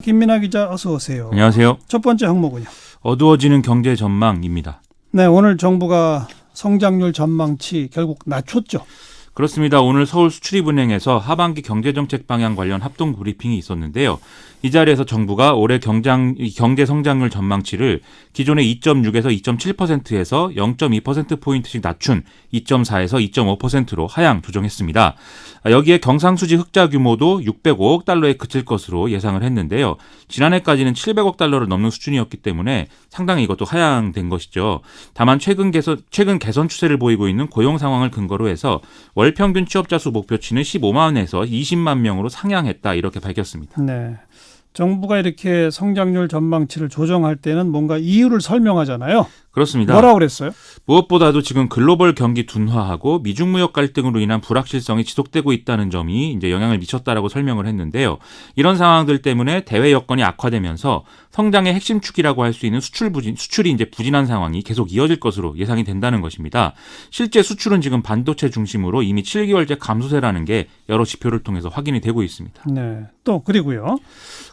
김민하 기자 어서 오세요. 안녕하세요. 첫 번째 항목은요. 어두워지는 경제 전망입니다. 네, 오늘 정부가 성장률 전망치 결국 낮췄죠. 그렇습니다. 오늘 서울수출입은행에서 하반기 경제정책 방향 관련 합동 브리핑이 있었는데요. 이 자리에서 정부가 올해 경제 성장률 전망치를 기존의 2.6에서 2.7%에서 0.2%포인트씩 낮춘 2.4에서 2.5%로 하향 조정했습니다. 여기에 경상수지 흑자 규모도 605억 달러에 그칠 것으로 예상을 했는데요. 지난해까지는 700억 달러를 넘는 수준이었기 때문에 상당히 이것도 하향된 것이죠. 다만 최근 개선 추세를 보이고 있는 고용 상황을 근거로 해서 월 평균 취업자 수 목표치는 15만에서 20만 명으로 상향했다 이렇게 밝혔습니다. 네. 정부가 이렇게 성장률 전망치를 조정할 때는 뭔가 이유를 설명하잖아요. 그렇습니다. 뭐라고 그랬어요? 무엇보다도 지금 글로벌 경기 둔화하고 미중 무역 갈등으로 인한 불확실성이 지속되고 있다는 점이 이제 영향을 미쳤다라고 설명을 했는데요. 이런 상황들 때문에 대외 여건이 악화되면서 성장의 핵심 축이라고 할 수 있는 수출이 이제 부진한 상황이 계속 이어질 것으로 예상이 된다는 것입니다. 실제 수출은 지금 반도체 중심으로 이미 7개월째 감소세라는 게 여러 지표를 통해서 확인이 되고 있습니다. 네. 또 그리고요.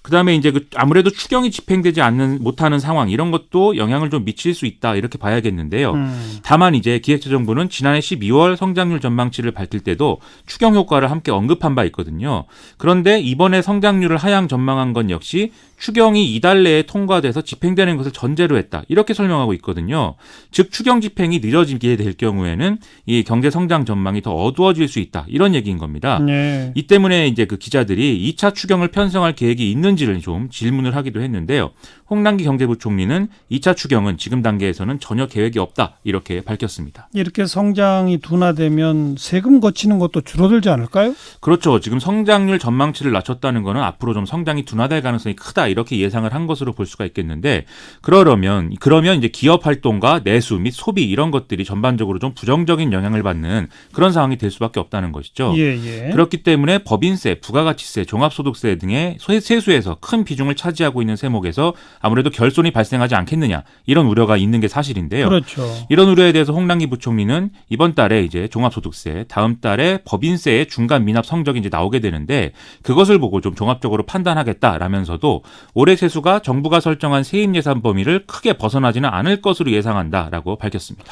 그다음에 이제 아무래도 추경이 집행되지 못하는 상황 이런 것도 영향을 좀 미칠 수 있다 이렇게 봐야겠는데요. 다만 이제 기획재정부는 지난해 12월 성장률 전망치를 밝힐 때도 추경 효과를 함께 언급한 바 있거든요. 그런데 이번에 성장률을 하향 전망한 건 역시 추경이 이달 내에 통과돼서 집행되는 것을 전제로 했다. 이렇게 설명하고 있거든요. 즉 추경 집행이 늦어지게 될 경우에는 이 경제 성장 전망이 더 어두워질 수 있다. 이런 얘기인 겁니다. 네. 이 때문에 이제 그 기자들이 2차 추경을 편성할 계획이 있는지를 좀 질문을 하기도 했는데요. 홍남기 경제부총리는 2차 추경은 지금 단계에서는 전혀 계획이 없다. 이렇게 밝혔습니다. 이렇게 성장이 둔화되면 세금 거치는 것도 줄어들지 않을까요? 그렇죠. 지금 성장률 전망치를 낮췄다는 것은 앞으로 좀 성장이 둔화될 가능성이 크다. 이렇게 예상을 한 것으로 볼 수가 있겠는데 그러면 이제 기업 활동과 내수 및 소비 이런 것들이 전반적으로 좀 부정적인 영향을 받는 그런 상황이 될 수밖에 없다는 것이죠. 예. 그렇기 때문에 법인세, 부가가치세, 종합소득세 등의 세수에서 큰 비중을 차지하고 있는 세목에서 아무래도 결손이 발생하지 않겠느냐 이런 우려가 있는 게 사실인데요. 그렇죠. 이런 우려에 대해서 홍남기 부총리는 이번 달에 이제 종합소득세, 다음 달에 법인세의 중간 미납 성적이 이제 나오게 되는데 그것을 보고 좀 종합적으로 판단하겠다라면서도 올해 세수가 정부가 설정한 세입 예산 범위를 크게 벗어나지는 않을 것으로 예상한다라고 밝혔습니다.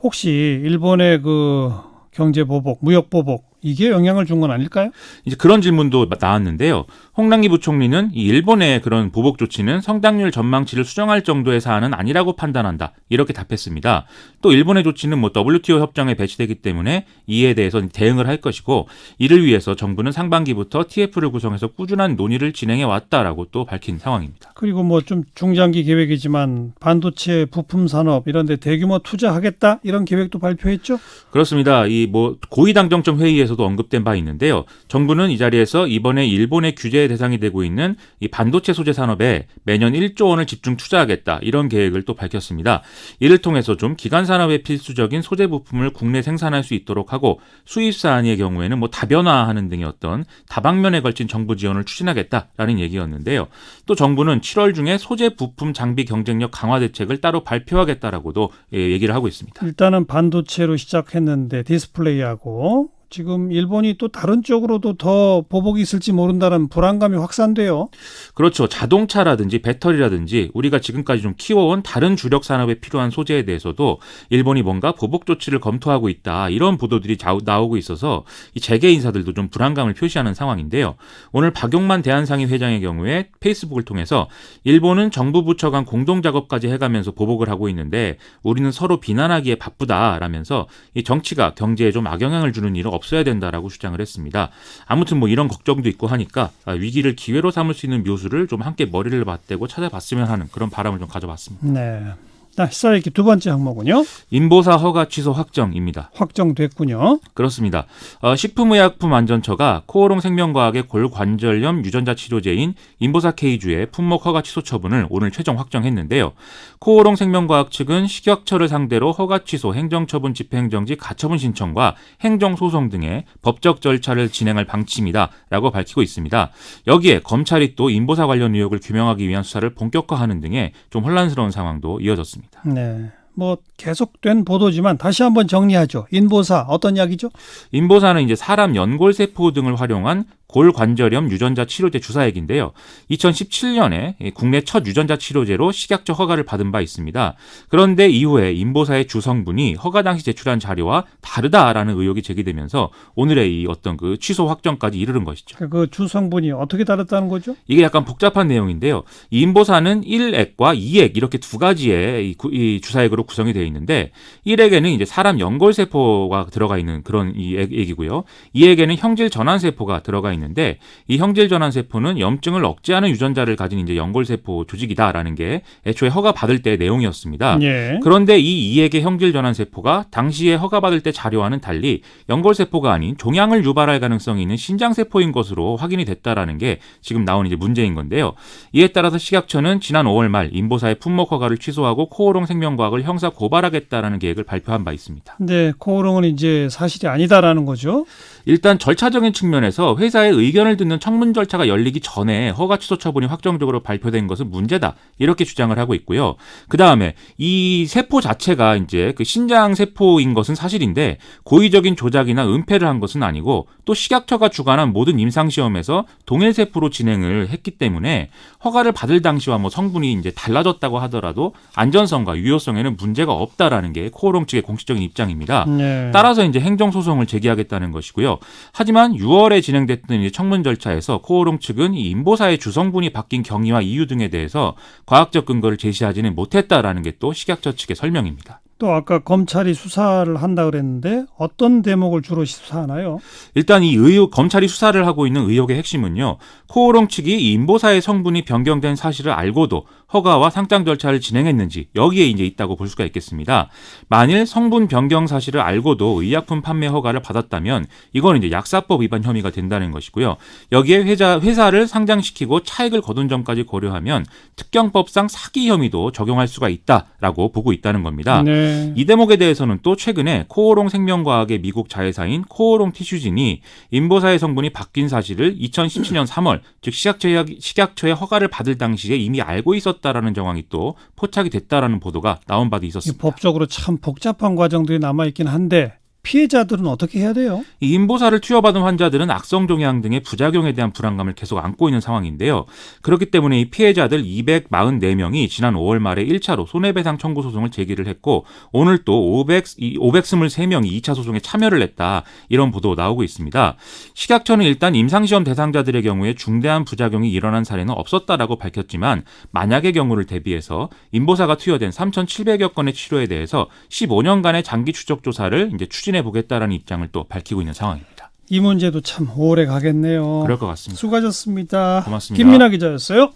혹시 일본의 그 경제 보복, 무역 보복 이게 영향을 준 건 아닐까요? 이제 그런 질문도 나왔는데요. 홍남기 부총리는 이 일본의 그런 보복 조치는 성장률 전망치를 수정할 정도의 사안은 아니라고 판단한다. 이렇게 답했습니다. 또 일본의 조치는 WTO 협정에 배치되기 때문에 이에 대해서 대응을 할 것이고 이를 위해서 정부는 상반기부터 TF를 구성해서 꾸준한 논의를 진행해 왔다라고 또 밝힌 상황입니다. 그리고 뭐 좀 중장기 계획이지만 반도체 부품 산업 이런 데 대규모 투자하겠다 이런 계획도 발표했죠? 그렇습니다. 이 고위당정청 회의에서도 언급된 바 있는데요. 정부는 이 자리에서 이번에 일본의 규제의 대상이 되고 있는 이 반도체 소재 산업에 매년 1조 원을 집중 투자하겠다 이런 계획을 또 밝혔습니다. 이를 통해서 좀 기간 산업에 필수적인 소재 부품을 국내 생산할 수 있도록 하고 수입 사안의 경우에는 다변화하는 등의 어떤 다방면에 걸친 정부 지원을 추진하겠다라는 얘기였는데요. 또 정부는 7월 중에 소재 부품 장비 경쟁력 강화 대책을 따로 발표하겠다라고도 얘기를 하고 있습니다. 일단은 반도체로 시작했는데 디스플레이하고 지금 일본이 또 다른 쪽으로도 더 보복이 있을지 모른다는 불안감이 확산돼요. 그렇죠. 자동차라든지 배터리라든지 우리가 지금까지 좀 키워온 다른 주력 산업에 필요한 소재에 대해서도 일본이 뭔가 보복 조치를 검토하고 있다. 이런 보도들이 나오고 있어서 이 재계 인사들도 좀 불안감을 표시하는 상황인데요. 오늘 박용만 대한상의 회장의 경우에 페이스북을 통해서 일본은 정부 부처 간 공동 작업까지 해가면서 보복을 하고 있는데 우리는 서로 비난하기에 바쁘다라면서 이 정치가 경제에 좀 악영향을 주는 일은 없어야 된다라고 주장을 했습니다. 아무튼 이런 걱정도 있고 하니까 위기를 기회로 삼을 수 있는 묘수를 좀 함께 머리를 맞대고 찾아봤으면 하는 그런 바람을 좀 가져봤습니다. 네. 시사회기 두 번째 항목은요. 인보사 허가 취소 확정입니다. 확정됐군요. 그렇습니다. 식품의약품안전처가 코오롱 생명과학의 골관절염 유전자 치료제인 인보사 K주의 품목 허가 취소 처분을 오늘 최종 확정했는데요. 코오롱 생명과학 측은 식약처를 상대로 허가 취소, 행정처분 집행정지, 가처분 신청과 행정소송 등의 법적 절차를 진행할 방침이다라고 밝히고 있습니다. 여기에 검찰이 또 인보사 관련 의혹을 규명하기 위한 수사를 본격화하는 등의 좀 혼란스러운 상황도 이어졌습니다. 네. 계속된 보도지만 다시 한번 정리하죠. 인보사 어떤 약이죠? 인보사는 이제 사람 연골세포 등을 활용한 골관절염 유전자 치료제 주사액인데요. 2017년에 국내 첫 유전자 치료제로 식약처 허가를 받은 바 있습니다. 그런데 이후에 인보사의 주성분이 허가 당시 제출한 자료와 다르다라는 의혹이 제기되면서 오늘의 이 어떤 그 취소 확정까지 이르는 것이죠. 그 주성분이 어떻게 다르다는 거죠? 이게 약간 복잡한 내용인데요. 이 인보사는 1액과 2액 이렇게 두 가지의 이 주사액으로 구성이 되어 있는데 1액에는 이제 사람 연골세포가 들어가 있는 그런 이 액이고요. 2액에는 형질 전환세포가 들어가 있는데 이 형질 전환세포는 염증을 억제하는 유전자를 가진 이제 연골세포 조직이다라는 게 애초에 허가 받을 때 내용이었습니다. 예. 그런데 이 2액의 형질 전환세포가 당시에 허가받을 때 자료와는 달리 연골세포가 아닌 종양을 유발할 가능성이 있는 신장세포인 것으로 확인이 됐다라는 게 지금 나온 이제 문제인 건데요. 이에 따라서 식약처는 지난 5월 말 인보사의 품목 허가를 취소하고 코오롱 생명과학을 형사 고발하겠다라는 계획을 발표한 바 있습니다. 근데 코오롱은 이제 사실이 아니다라는 거죠. 일단 절차적인 측면에서 회사의 의견을 듣는 청문 절차가 열리기 전에 허가 취소 처분이 확정적으로 발표된 것은 문제다. 이렇게 주장을 하고 있고요. 그다음에 이 세포 자체가 이제 그 신장 세포인 것은 사실인데 고의적인 조작이나 은폐를 한 것은 아니고 또 식약처가 주관한 모든 임상 시험에서 동일 세포로 진행을 했기 때문에 허가를 받을 당시와 뭐 성분이 이제 달라졌다고 하더라도 안전성과 유효성에는 문제가 없다라는 게 코오롱 측의 공식적인 입장입니다. 예. 따라서 이제 행정소송을 제기하겠다는 것이고요. 하지만 6월에 진행됐던 이 청문 절차에서 코오롱 측은 이 인보사의 주성분이 바뀐 경위와 이유 등에 대해서 과학적 근거를 제시하지는 못했다라는 게 또 식약처 측의 설명입니다. 또 아까 검찰이 수사를 한다 그랬는데 어떤 대목을 주로 수사하나요? 일단 이 의혹, 검찰이 수사를 하고 있는 의혹의 핵심은요. 코오롱 측이 이 인보사의 성분이 변경된 사실을 알고도 허가와 상장 절차를 진행했는지 여기에 이제 있다고 볼 수가 있겠습니다. 만일 성분 변경 사실을 알고도 의약품 판매 허가를 받았다면 이건 이제 약사법 위반 혐의가 된다는 것이고요. 여기에 회사를 상장시키고 차익을 거둔 점까지 고려하면 특경법상 사기 혐의도 적용할 수가 있다라고 보고 있다는 겁니다. 네. 이 대목에 대해서는 또 최근에 코오롱 생명과학의 미국 자회사인 코오롱 티슈진이 인보사의 성분이 바뀐 사실을 2017년 3월 즉 식약처의 허가를 받을 당시에 이미 알고 있었다라는 정황이 또 포착이 됐다라는 보도가 나온 바도 있었습니다. 법적으로 참 복잡한 과정들이 남아있긴 한데 피해자들은 어떻게 해야 돼요? 이 인보사를 투여받은 환자들은 악성 종양 등의 부작용에 대한 불안감을 계속 안고 있는 상황인데요. 그렇기 때문에 이 피해자들 244명이 지난 5월 말에 1차로 손해배상 청구 소송을 제기를 했고 오늘 또 523명이 2차 소송에 참여를 했다. 이런 보도 나오고 있습니다. 식약처는 일단 임상시험 대상자들의 경우에 중대한 부작용이 일어난 사례는 없었다라고 밝혔지만 만약의 경우를 대비해서 인보사가 투여된 3,700여 건의 치료에 대해서 15년간의 장기 추적 조사를 이제 추진해 보겠다라는 입장을 또 밝히고 있는 상황입니다. 이 문제도 참 오래 가겠네요. 그럴 것 같습니다. 수고하셨습니다. 고맙습니다. 김민아 기자였어요.